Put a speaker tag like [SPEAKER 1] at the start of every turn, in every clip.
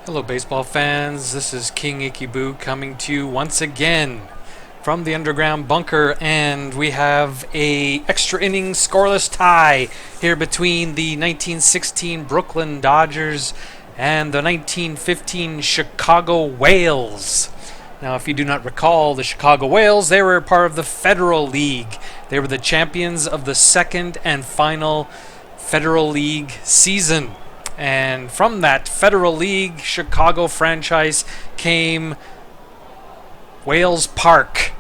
[SPEAKER 1] Hello baseball fans, this is King Ikiboo coming to you once again from the underground bunker, and we have a extra inning scoreless tie here between the 1916 Brooklyn Dodgers and the 1915 Chicago Whales. Now, if you do not recall, the Chicago Whales, they were part of the Federal League. They were the champions of the second and final Federal League season. And from that Federal League Chicago franchise came Wales Park,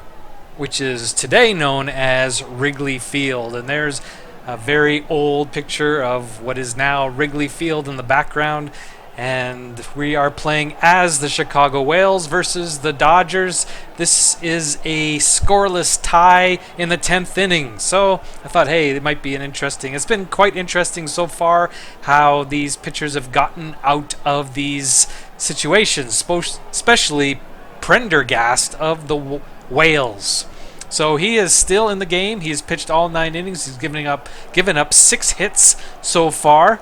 [SPEAKER 1] which is today known as Wrigley Field. And there's a very old picture of what is now Wrigley Field in the background. And we are playing as the Chicago Whales versus the Dodgers. This is a scoreless tie in the 10th inning. So I thought, hey, it might be it's been quite interesting so far how these pitchers have gotten out of these situations, especially Prendergast of the Whales. So he is still in the game. He's pitched all 9 innings. He's given up 6 hits so far.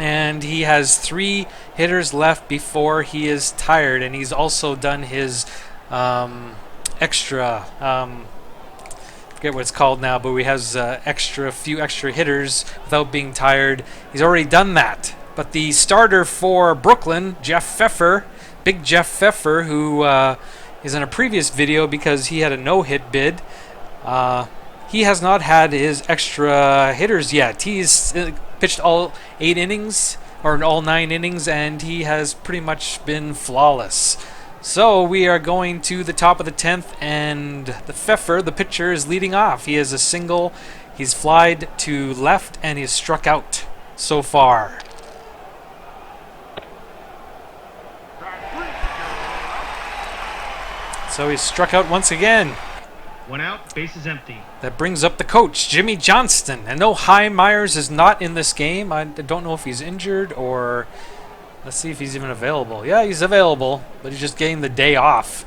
[SPEAKER 1] And he has 3 hitters left before he is tired. And he's also done his extra, forget what it's called now, but he has few extra hitters without being tired. He's already done that. But the starter for Brooklyn, Jeff Pfeffer, Big Jeff Pfeffer, who is in a previous video because he had a no-hit bid, he has not had his extra hitters yet. He's pitched all 8 innings, or all 9 innings, and he has pretty much been flawless. So we are going to the top of the 10th, and the Pfeffer, the pitcher, is leading off. He has a single, he's flied to left, and he's struck out so far. So he's struck out once again.
[SPEAKER 2] 1 out, base is empty.
[SPEAKER 1] That brings up the coach, Jimmy Johnston. And no, Hy Myers is not in this game. I don't know if he's injured or... Let's see if he's even available. Yeah, he's available, but he's just getting the day off.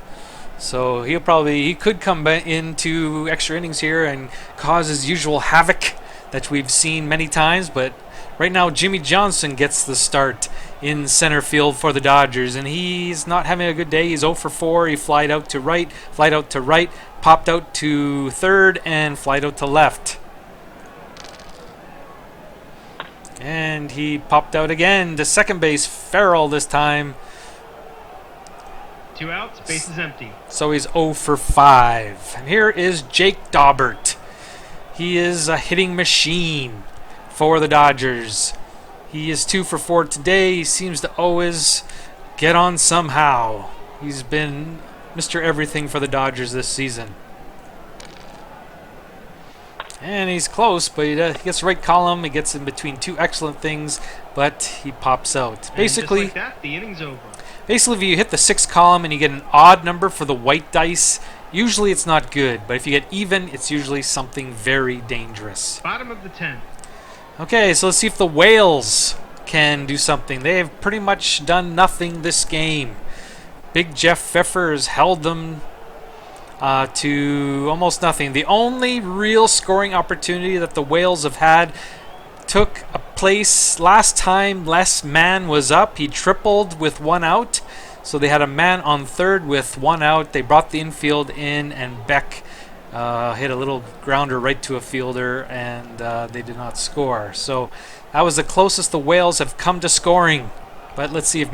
[SPEAKER 1] So he could come into extra innings here and cause his usual havoc that we've seen many times. But right now, Jimmy Johnston gets the start in center field for the Dodgers. And he's not having a good day. He's 0 for 4. He flied out to right, popped out to third, and flied out to left. And he popped out again to second base. Farrell this time.
[SPEAKER 2] 2 outs, base is empty.
[SPEAKER 1] So he's 0 for 5. And here is Jake Daubert. He is a hitting machine for the Dodgers. He is 2 for 4 today. He seems to always get on somehow. He's been Mr. Everything for the Dodgers this season. And he's close, but he gets the right column. He gets in between 2 excellent things, but he pops out.
[SPEAKER 2] And
[SPEAKER 1] basically,
[SPEAKER 2] just like that, the inning's over.
[SPEAKER 1] Basically, if you hit the 6th column and you get an odd number for the white dice, usually it's not good. But if you get even, it's usually something very dangerous.
[SPEAKER 2] Bottom of the 10th.
[SPEAKER 1] Okay, so let's see if the Whales can do something. They have pretty much done nothing this game. Big Jeff Pfeffer has held them to almost nothing. The only real scoring opportunity that the Whales have had took a place last time Les Mann was up. He tripled with 1 out. So they had a man on third with 1 out. They brought the infield in, and Beck hit a little grounder right to a fielder, and they did not score. So that was the closest the Whales have come to scoring. But let's see if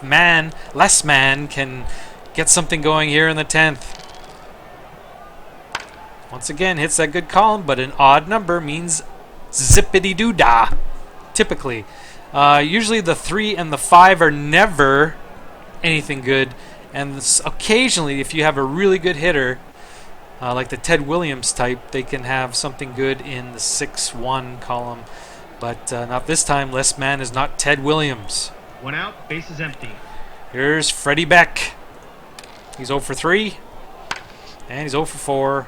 [SPEAKER 1] Les Mann can get something going here in the 10th. Once again, hits that good column, but an odd number means zippity-doo-dah, typically. Usually the 3 and the 5 are never anything good, and occasionally, if you have a really good hitter, like the Ted Williams type, they can have something good in the 6-1 column. But not this time. Les Mann is not Ted Williams.
[SPEAKER 2] 1 out, base is empty.
[SPEAKER 1] Here's Freddie Beck. He's 0 for 3, and he's 0 for 4.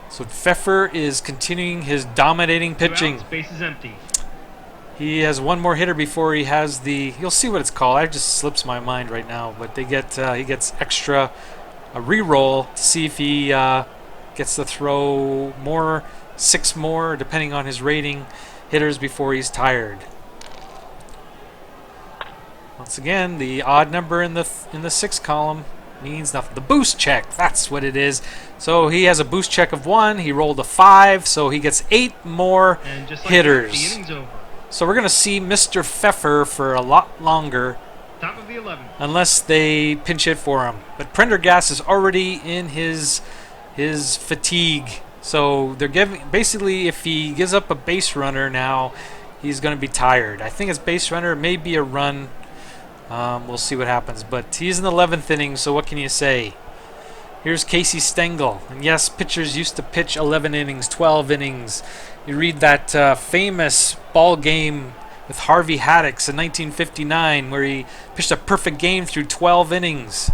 [SPEAKER 1] So Pfeffer is continuing his dominating pitching.
[SPEAKER 2] 2 outs, base is empty.
[SPEAKER 1] He has 1 more hitter before he has the... You'll see what it's called. It just slips my mind right now. But he gets extra a re-roll to see if he gets to throw 6 more, depending on his rating, hitters before he's tired. Once again, the odd number in the sixth column means nothing. The boost check, that's what it is. So he has a boost check of 1. He rolled a 5, so he gets 8 more
[SPEAKER 2] And just like
[SPEAKER 1] hitters.
[SPEAKER 2] That, the inning's over.
[SPEAKER 1] So we're going to see Mr. Pfeffer for a lot longer.
[SPEAKER 2] Top of the 11th.
[SPEAKER 1] Unless they pinch hit for him. But Prendergast is already in his fatigue. So they're giving, basically, if he gives up a base runner now, he's going to be tired. I think his base runner may be a run. We'll see what happens. But he's in the 11th inning, so what can you say? Here's Casey Stengel. And yes, pitchers used to pitch 11 innings, 12 innings. You read that famous ball game with Harvey Haddix in 1959 where he pitched a perfect game through 12 innings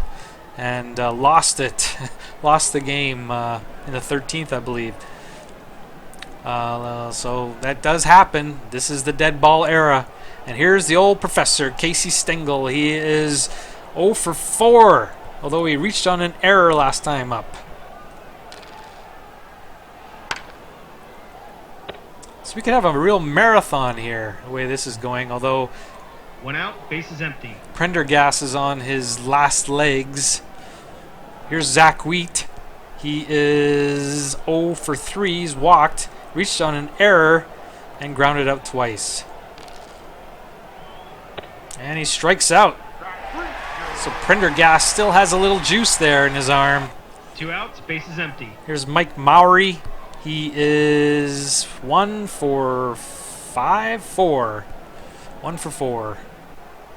[SPEAKER 1] and lost it. Lost the game in the 13th, I believe. So that does happen. This is the dead ball era. And here's the old professor, Casey Stengel. He is 0 for 4, although he reached on an error last time up. So we could have a real marathon here, the way this is going, although
[SPEAKER 2] 1 out, base is empty.
[SPEAKER 1] Prendergast is on his last legs. Here's Zach Wheat. He is 0 for 3. He's walked, reached on an error, and grounded out twice. And he strikes out. So Prendergast still has a little juice there in his arm.
[SPEAKER 2] 2 outs, base is empty.
[SPEAKER 1] Here's Mike Mowry. He is 1 for 5, 4. 1 for 4.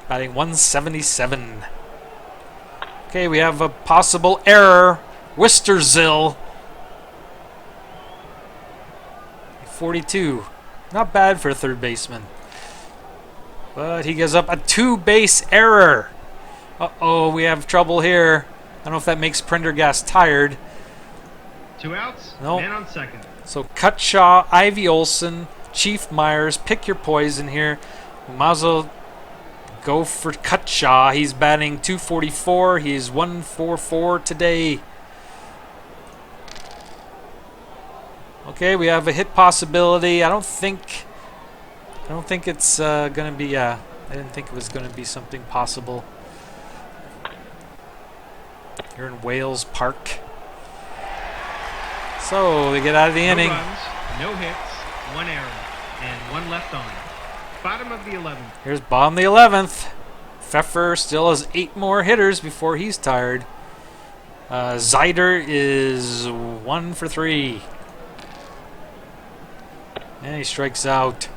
[SPEAKER 1] Batting 177. Okay, we have a possible error. Wisterzill. 42. Not bad for a third baseman. But he gives up a 2-base error. Uh-oh, we have trouble here. I don't know if that makes Prendergast tired.
[SPEAKER 2] 2 outs,
[SPEAKER 1] No.
[SPEAKER 2] man on second.
[SPEAKER 1] So Cutshaw, Ivy Olson, Chief Myers, pick your poison here. We might as well go for Cutshaw. He's batting 244. He's 144 today. Okay, we have a hit possibility. I don't think it's gonna be. I didn't think it was gonna be something possible. Here in Wales Park. So they get out of the inning.
[SPEAKER 2] No runs, no hits, 1 error, and 1 left on. Bottom of the 11th.
[SPEAKER 1] Here's bottom of the 11th. Pfeffer still has 8 more hitters before he's tired. Zyder is 1 for 3. And he strikes out.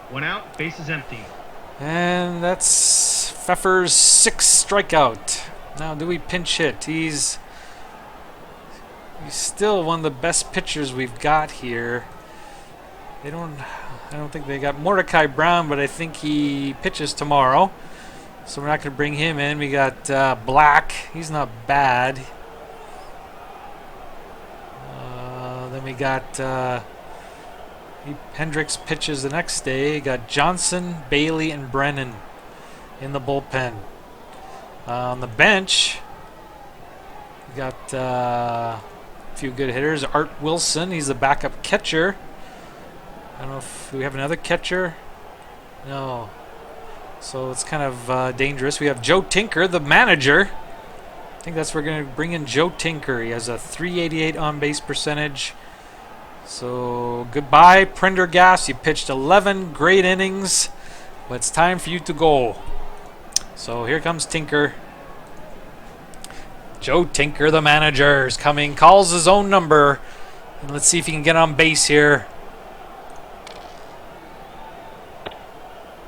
[SPEAKER 2] 1 out, base is empty.
[SPEAKER 1] And that's Pfeffer's 6th strikeout. Now, do we pinch hit? He's still one of the best pitchers we've got here. I don't think they got Mordecai Brown, but I think he pitches tomorrow. So we're not going to bring him in. We got Black. He's not bad. Then we got Hendricks pitches the next day. Got Johnson, Bailey, and Brennan in the bullpen. On the bench, we got a few good hitters. Art Wilson, he's the backup catcher. I don't know if we have another catcher. No. So it's kind of dangerous. We have Joe Tinker, the manager. I think that's where we're going to bring in Joe Tinker. He has a .388 on-base percentage. So goodbye, Prendergast. You pitched 11 great innings, but it's time for you to go. So here comes Tinker. Joe Tinker, the manager, is coming. Calls his own number. And let's see if he can get on base here.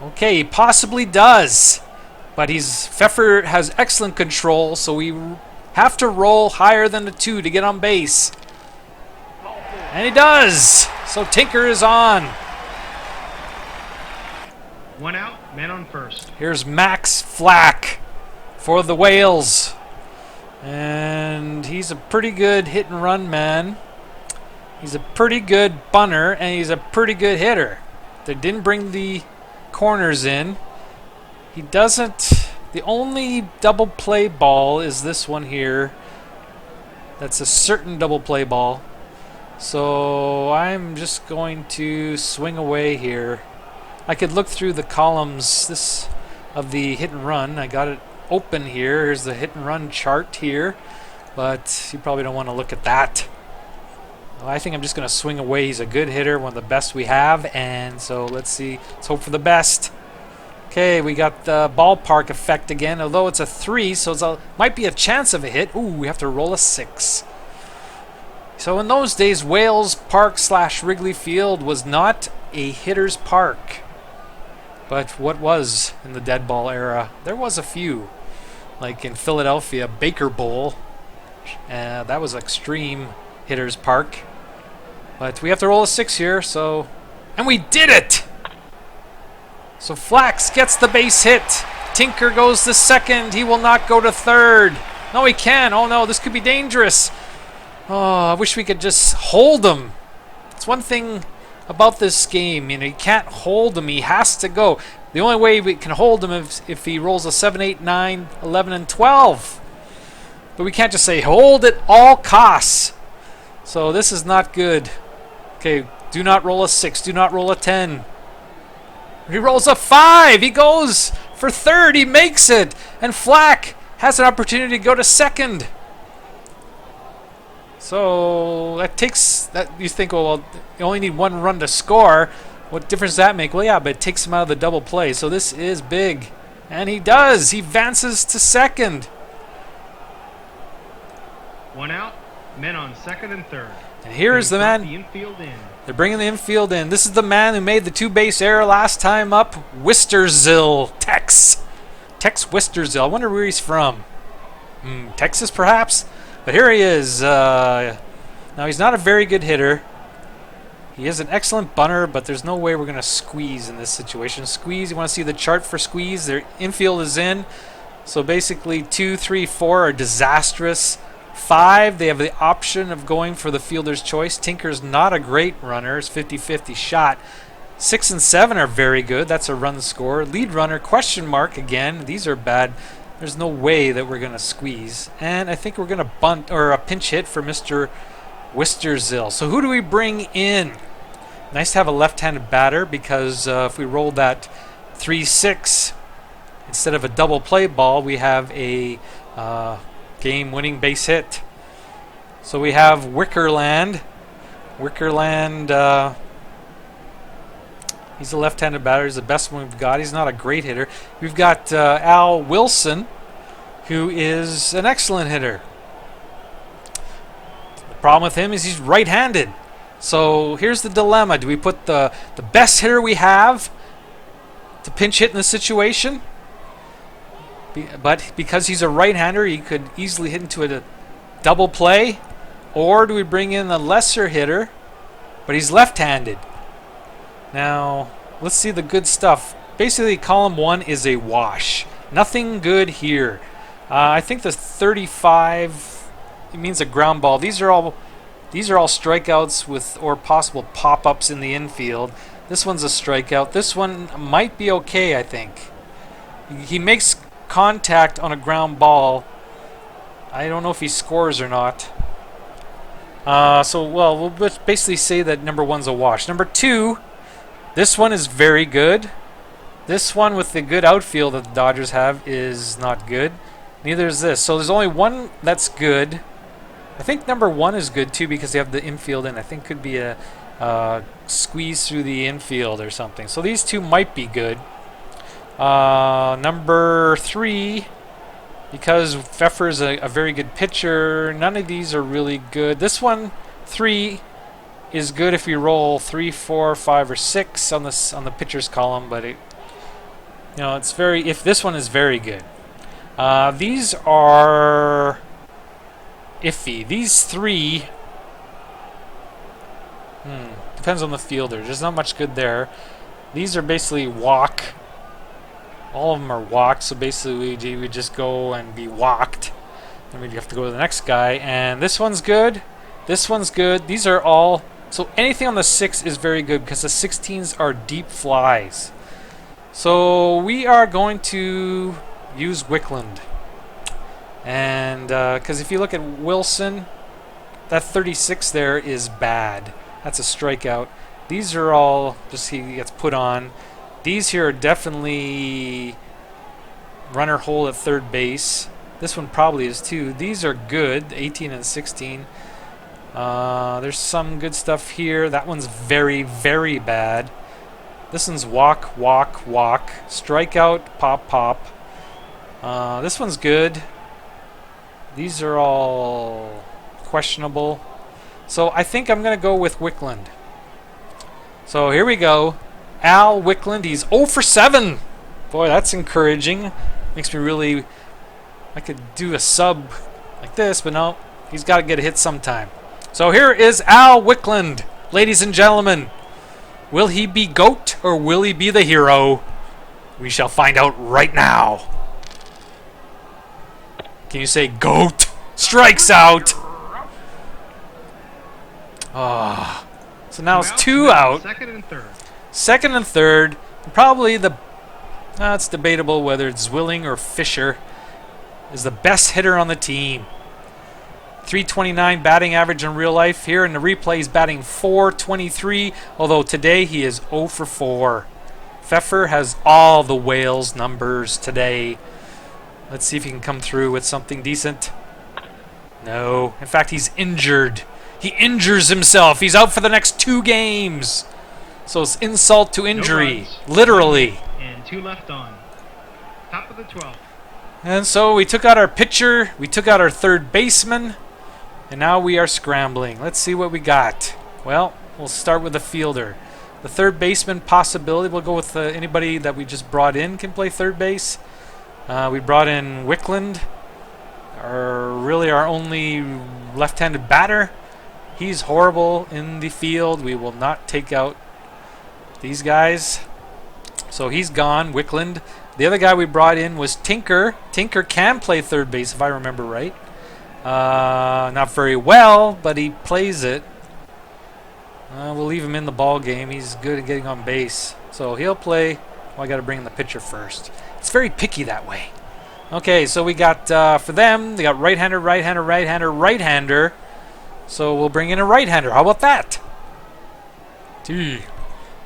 [SPEAKER 1] Okay, he possibly does. But Pfeffer has excellent control, so we have to roll higher than the 2 to get on base. And he does. So Tinker is on.
[SPEAKER 2] 1 out, man on first.
[SPEAKER 1] Here's Max Flack for the Whales. And he's a pretty good hit and run man. He's a pretty good bunter, and he's a pretty good hitter. They didn't bring the corners in. He doesn't. The only double play ball is this one here. That's a certain double play ball. So I'm just going to swing away here. I could look through the columns of the hit and run. I got it open here. Here's the hit and run chart here, but you probably don't want to look at that. Well, I think I'm just going to swing away. He's a good hitter, one of the best we have, and so let's see. Let's hope for the best. Okay, we got the ballpark effect again, although it's a 3, so it might be a chance of a hit. Ooh, we have to roll a 6. So in those days, Wales Park / Wrigley Field was not a hitter's park. But what was in the dead ball era? There was a few. Like in Philadelphia, Baker Bowl. That was extreme hitter's park. But we have to roll a 6 here, so... And we did it! So Flax gets the base hit. Tinker goes to second. He will not go to third. No, he can. Oh no, this could be dangerous. Oh, I wish we could just hold him. It's one thing about this game. You know, you can't hold him. He has to go. The only way we can hold him is if he rolls a 7, 8, 9, 11, and 12. But we can't just say hold at all costs. So this is not good. Okay, do not roll a 6. Do not roll a 10. He rolls a 5. He goes for third. He makes it. And Flack has an opportunity to go to second. So that takes that. You think, well, you only need 1 run to score. What difference does that make? Well, yeah, but it takes him out of the double play. So this is big, and he does. He advances to second.
[SPEAKER 2] 1 out. Men on second and third.
[SPEAKER 1] And here is the man.
[SPEAKER 2] The infield in.
[SPEAKER 1] They're bringing the infield in. This is the man who made the 2-base error last time up. Wisterzill, Tex Wisterzill. I wonder where he's from. Texas, perhaps. But here he is. Now, he's not a very good hitter. He is an excellent bunter, but there's no way we're going to squeeze in this situation. Squeeze, you want to see the chart for squeeze? Their infield is in. So basically 2, 3, 4 are disastrous. 5, they have the option of going for the fielder's choice. Tinker's not a great runner. It's 50-50 shot. 6 and 7 are very good. That's a run score. Lead runner, question mark again. These are bad. There's no way that we're going to squeeze. And I think we're going to bunt or a pinch hit for Mr. Wisterzill. So who do we bring in? Nice to have a left-handed batter because if we roll that 3-6 instead of a double play ball, we have a game-winning base hit. So we have Wickerland. He's a left-handed batter. He's the best one we've got. He's not a great hitter. We've got Al Wilson, who is an excellent hitter. The problem with him is he's right-handed. So here's the dilemma. Do we put the best hitter we have to pinch hit in this situation? But because he's a right-hander, he could easily hit into a double play. Or do we bring in a lesser hitter, but he's left-handed? Now, let's see the good stuff. Basically, column 1 is a wash. Nothing good here. I think the 35, it means a ground ball. These are all strikeouts with or possible pop-ups in the infield. This one's a strikeout. This one might be okay, I think. He makes contact on a ground ball. I don't know if he scores or not. We'll basically say that number 1's a wash. Number 2, this one is very good. This one with the good outfield that the Dodgers have is not good. Neither is this. So there's only one that's good. I think number 1 is good too because they have the infield in. I think could be a squeeze through the infield or something. So these 2 might be good. Number 3, because Pfeffer is a very good pitcher, none of these are really good. This one, 3, is good if we roll 3, 4, 5, or 6 on the pitcher's column, but it's very. If this one is very good, these are iffy. These 3 depends on the fielder. There's not much good there. These are basically walk. All of them are walked, so basically we just go and be walked. Then we have to go to the next guy. And this one's good. This one's good. These are all. So anything on the 6 is very good because the 16s are deep flies. So we are going to use Wickland. And because if you look at Wilson, that 36 there is bad. That's a strikeout. These are all just he gets put on. These here are definitely runner hole at third base. This one probably is too. These are good, 18 and 16. There's some good stuff here. That one's very, very bad. This one's walk, walk, walk. Strikeout, pop, pop. This one's good. These are all questionable. So I think I'm going to go with Wickland. So here we go. Al Wickland, he's 0 for 7. Boy, that's encouraging. Makes me really... I could do a sub like this, but no. He's got to get a hit sometime. So here is Al Wickland, ladies and gentlemen. Will he be GOAT or will he be the hero? We shall find out right now. Can you say GOAT? Strikes out. Oh. So now it's 2 out.
[SPEAKER 2] Second and third.
[SPEAKER 1] Second and third. Probably the... it's debatable whether it's Zwilling or Fisher is the best hitter on the team. 329 batting average in real life. Here in the replay, he's batting 423, although today he is 0 for 4. Pfeffer has all the Whales numbers today. Let's see if he can come through with something decent. No. In fact, he's injured. He injures himself. He's out for the next 2 games. So it's insult to injury.
[SPEAKER 2] No
[SPEAKER 1] literally.
[SPEAKER 2] And 2 left on. Top of the 12th.
[SPEAKER 1] And so we took out our pitcher. We took out our third baseman. And now we are scrambling. Let's see what we got. Well, we'll start with the fielder. The third baseman possibility, we'll go with anybody that we just brought in can play third base. We brought in Wickland, really our only left-handed batter. He's horrible in the field. We will not take out these guys. So he's gone, Wickland. The other guy we brought in was Tinker. Tinker can play third base, if I remember right. Not very well, but he plays it. We'll leave him in the ball game. He's good at getting on base. So he'll play. Well, I got to bring in the pitcher first. It's very picky that way. Okay, so we got, for them, they got right-hander, right-hander, right-hander, right-hander. So we'll bring in a right-hander. How about that? Gee,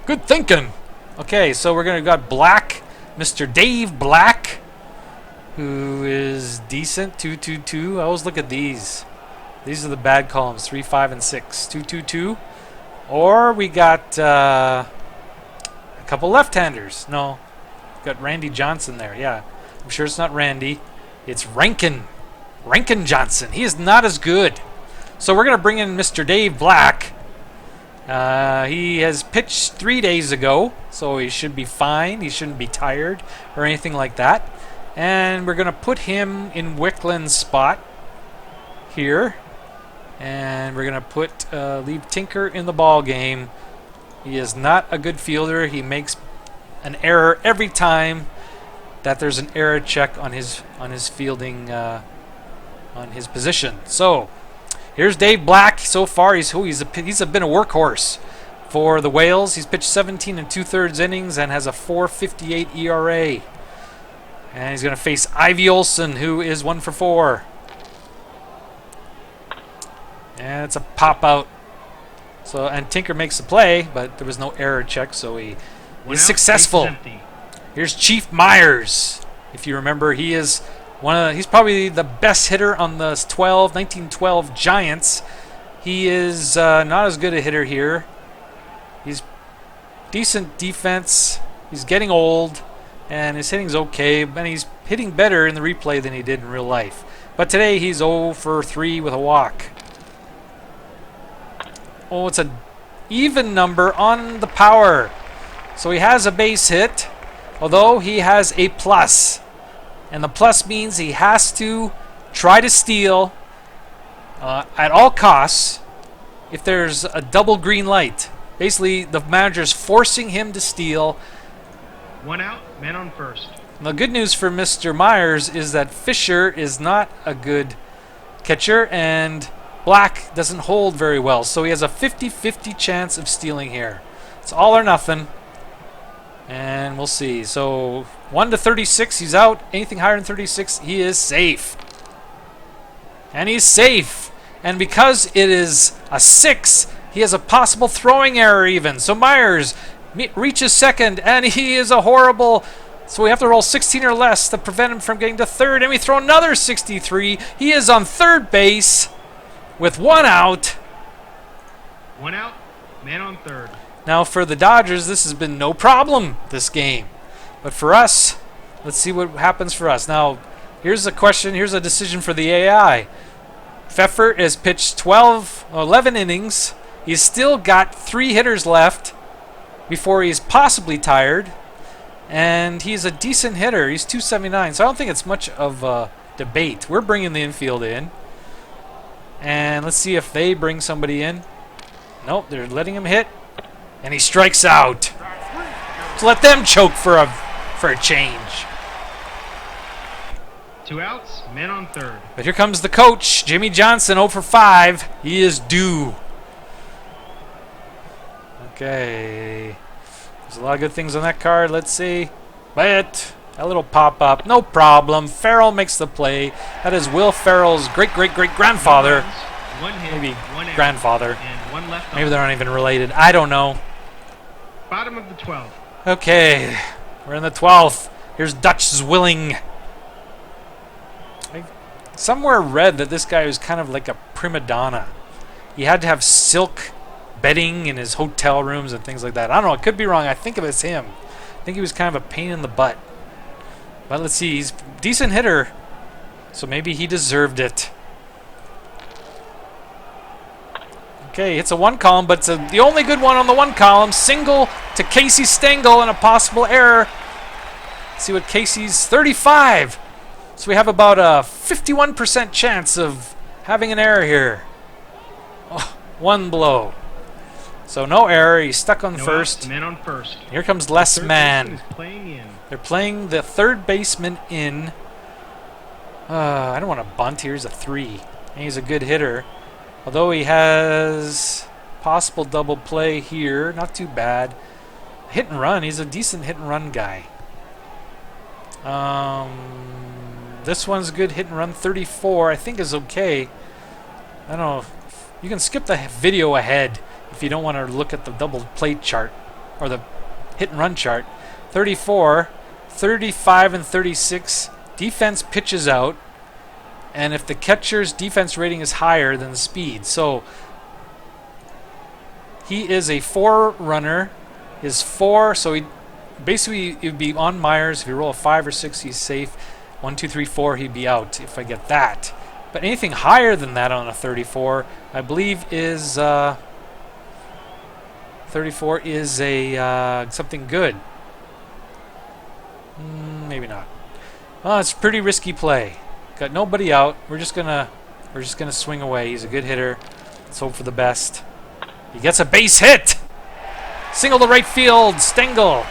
[SPEAKER 1] good thinking. Okay, so we're going to got Black, Mr. Dave Black, who is decent, 2-2-2. I always look at these. These are the bad columns, 3, 5, and 6. 2-2-2. Or we got a couple left-handers. No, we've got Randy Johnson there. Yeah, I'm sure it's not Randy. It's Rankin. Rankin Johnson. He is not as good. So we're going to bring in Mr. Dave Black. He has pitched 3 days ago, so he should be fine. He shouldn't be tired or anything like that. And we're going to put him in Wickland's spot here. And we're going to put leave Tinker in the ball game. He is not a good fielder. He makes an error every time that there's an error check on his fielding on his position. So here's Dave Black. So far, he's been a workhorse for the Whales. He's pitched 17 2/3 innings and has a 4.58 ERA. And he's going to face Ivy Olson, who is 1 for 4. And it's a pop out. So and Tinker makes the play, but there was no error check, so he is successful. Here's Chief Myers. If you remember, he is he's probably the best hitter on the 1912 Giants. He is not as good a hitter here. He's decent defense. He's getting old, and his hitting's okay, and he's hitting better in the replay than he did in real life. But today he's 0 for 3 with a walk. Oh, it's an even number on the power. So he has a base hit, although he has a plus. And the plus means he has to try to steal at all costs if there's a double green light. Basically, the manager's forcing him to steal.
[SPEAKER 2] 1 out, man on first.
[SPEAKER 1] And the good news for Mr. Myers is that Fisher is not a good catcher, and Black doesn't hold very well. So he has a 50-50 chance of stealing here. It's all or nothing. And we'll see. So 1 to 36, he's out. Anything higher than 36, he is safe. And he's safe. And because it is a 6, he has a possible throwing error even. So Myers reaches second, and he is a horrible... So we have to roll 16 or less to prevent him from getting to third, and we throw another 63. He is on third base with 1 out.
[SPEAKER 2] 1 out, man on third.
[SPEAKER 1] Now for the Dodgers, this has been no problem this game. But for us, let's see what happens for us. Now, here's a question, here's a decision for the AI. Pfeffer has pitched 11 innings. He's still got 3 hitters left before he's possibly tired. And he's a decent hitter. He's 279, so I don't think it's much of a debate. We're bringing the infield in. And let's see if they bring somebody in. Nope, they're letting him hit. And he strikes out. So let them choke for a change.
[SPEAKER 2] 2 outs, man on third.
[SPEAKER 1] But here comes the coach, Jimmy Johnson, 0 for 5. He is due. Okay. There's a lot of good things on that card. Let's see. But a little pop-up. No problem. Farrell makes the play. That is Will Ferrell's great-great-great-grandfather.
[SPEAKER 2] 1 hit,
[SPEAKER 1] Maybe
[SPEAKER 2] 1 error,
[SPEAKER 1] grandfather.
[SPEAKER 2] and 1 left on.
[SPEAKER 1] Maybe they're not even related. I don't know.
[SPEAKER 2] Bottom of the 12th.
[SPEAKER 1] Okay. We're in the 12th. Here's Dutch Zwilling. I somewhere read that this guy was kind of like a prima donna. He had to have silk bedding in his hotel rooms and things like that. I don't know. It could be wrong. I think it was him. I think he was kind of a pain in the butt. But let's see. He's a decent hitter, so maybe he deserved it. Okay, it's a 1 column, but it's the only good one on the 1 column. Single to Casey Stengel and a possible error. Let's see what Casey's 35. So we have about a 51% chance of having an error here. Oh, 1 blow. So no error. He's stuck on first.
[SPEAKER 2] Man on first.
[SPEAKER 1] Here comes Les
[SPEAKER 2] Third
[SPEAKER 1] Man.
[SPEAKER 2] baseman is playing in.
[SPEAKER 1] They're playing the third baseman in. I don't want to bunt. Here's a 3. And he's a good hitter. Although he has possible double play here. Not too bad. Hit and run. He's a decent hit and run guy. This one's good hit and run. 34 I think is okay. I don't know. You can skip the video ahead if you don't want to look at the double play chart or the hit and run chart. 34, 35, and 36. Defense pitches out. And if the catcher's defense rating is higher than the speed. So he is a 4 runner. Is 4, so he basically it would be on Myers. If you roll a 5 or 6, he's safe. 1, 2, 3, 4, he'd be out if I get that. But anything higher than that on a 34, I believe is 34 is a something good. Maybe not. Well, it's a pretty risky play. Got nobody out. We're just gonna swing away. He's a good hitter. Let's hope for the best. He gets a base hit. Single to right field, Stengel.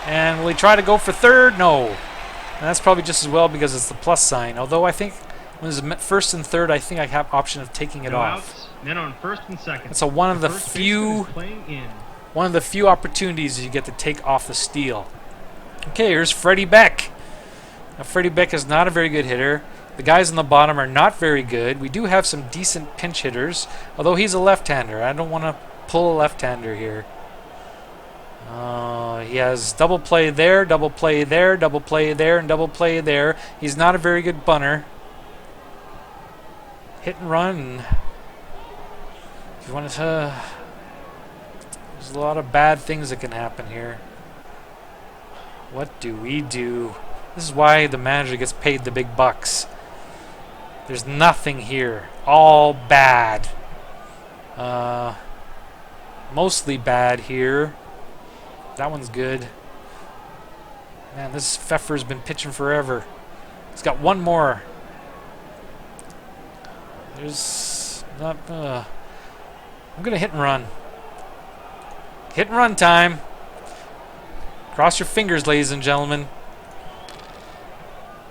[SPEAKER 1] And will he try to go for third? No. And that's probably just as well because it's the plus sign. Although I think when it's first and third, I think I have option of taking it off.
[SPEAKER 2] Outs, men on first and second.
[SPEAKER 1] It's one of the
[SPEAKER 2] First
[SPEAKER 1] few
[SPEAKER 2] baseman is playing in.
[SPEAKER 1] one of the few opportunities you get to take off the steal. Okay, here's Freddie Beck. Now, Freddie Beck is not a very good hitter. The guys on the bottom are not very good. We do have some decent pinch hitters, although he's a left-hander. I don't want to pull a left-hander here. He has double play there, double play there, double play there, and double play there. He's not a very good bunter. Hit and run. If you want to, there's a lot of bad things that can happen here. What do we do? This is why the manager gets paid the big bucks. There's nothing here. All bad. Mostly bad here. That one's good. Man, this Pfeffer's been pitching forever. He's got one more. There's not... I'm going to hit and run. Hit and run time. Cross your fingers, ladies and gentlemen.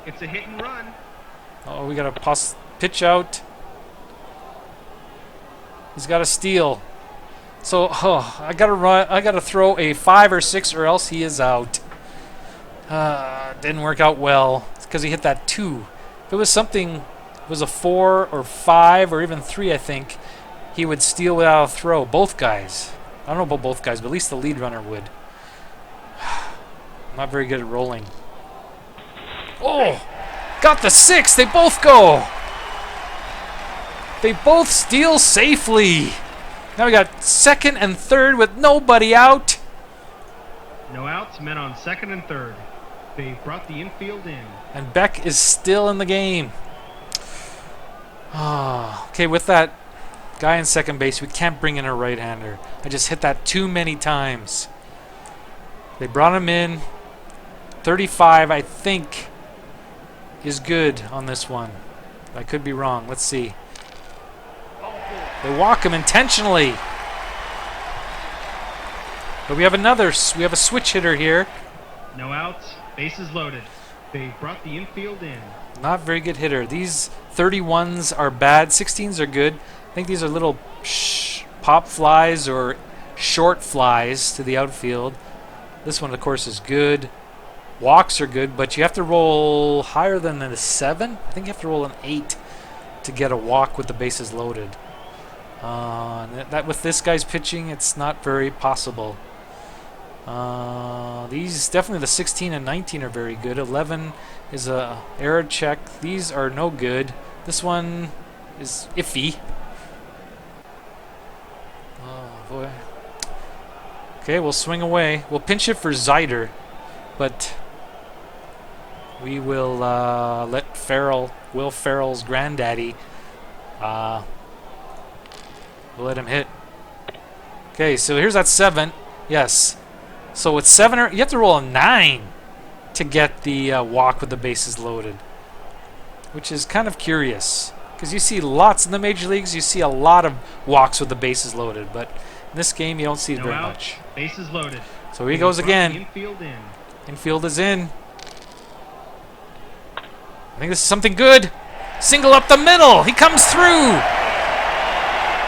[SPEAKER 2] It's a hit and run.
[SPEAKER 1] Oh, we got a pitch out. He's got a steal. So, I gotta run. I gotta throw a 5 or 6, or else he is out. Didn't work out well. It's because he hit that 2. If it was something, it was a 4 or 5 or even 3, I think he would steal without a throw. Both guys. I don't know about both guys, but at least the lead runner would. Not very good at rolling. Oh! Got the 6! They both go! They both steal safely. Now we got second and third with nobody out.
[SPEAKER 2] No outs, men on second and third. They've brought the infield in.
[SPEAKER 1] And Beck is still in the game. Okay, with that guy in second base, we can't bring in a right-hander. I just hit that too many times. They brought him in. 35, I think, is good on this one. I could be wrong. Let's see. They walk him intentionally. But we have a switch hitter here.
[SPEAKER 2] No outs, bases loaded. They brought the infield in.
[SPEAKER 1] Not very good hitter. These 31s are bad. 16s are good. I think these are little pop flies or short flies to the outfield. This one, of course, is good. Walks are good, but you have to roll higher than a 7. I think you have to roll an 8 to get a walk with the bases loaded. That with this guy's pitching, it's not very possible. These definitely the 16 and 19 are very good. 11 is a error check. These are no good. This one is iffy. Oh boy. Okay, we'll swing away. We'll pinch it for Zyder, but we will let Will Ferrell's granddaddy. We'll let him hit. Okay, so here's that 7. Yes. So with 7, you have to roll a 9 to get the walk with the bases loaded, which is kind of curious because you see lots in the major leagues. You see a lot of walks with the bases loaded, but in this game you don't see it very much.
[SPEAKER 2] Bases loaded.
[SPEAKER 1] So here he goes again.
[SPEAKER 2] Infield in.
[SPEAKER 1] Infield is in. I think this is something good. Single up the middle. He comes through.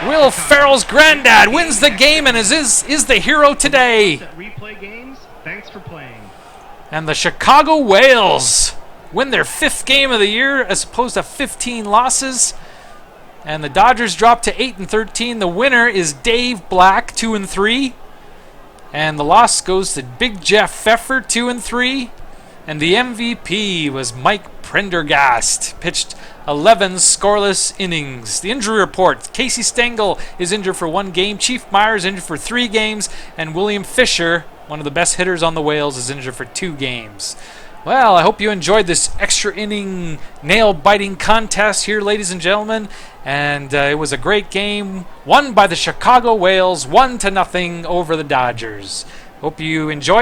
[SPEAKER 1] Will Ferrell's granddad wins the game and is the hero today.
[SPEAKER 2] Replay games. Thanks for playing.
[SPEAKER 1] And the Chicago Whales win their 5th game of the year as opposed to 15 losses. And the Dodgers drop to 8 and 13. The winner is Dave Black, 2 and 3. And the loss goes to Big Jeff Pfeffer, 2 and 3. And the MVP was Mike Prendergast, pitched 11 scoreless innings. The injury report: Casey Stengel is injured for 1 game, Chief Myers injured for 3 games, and William Fisher, one of the best hitters on the Whales, is injured for 2 games. Well, I hope you enjoyed this extra inning nail-biting contest here, ladies and gentlemen. And it was a great game, won by the Chicago Whales, 1-0 over the Dodgers. Hope you enjoyed it.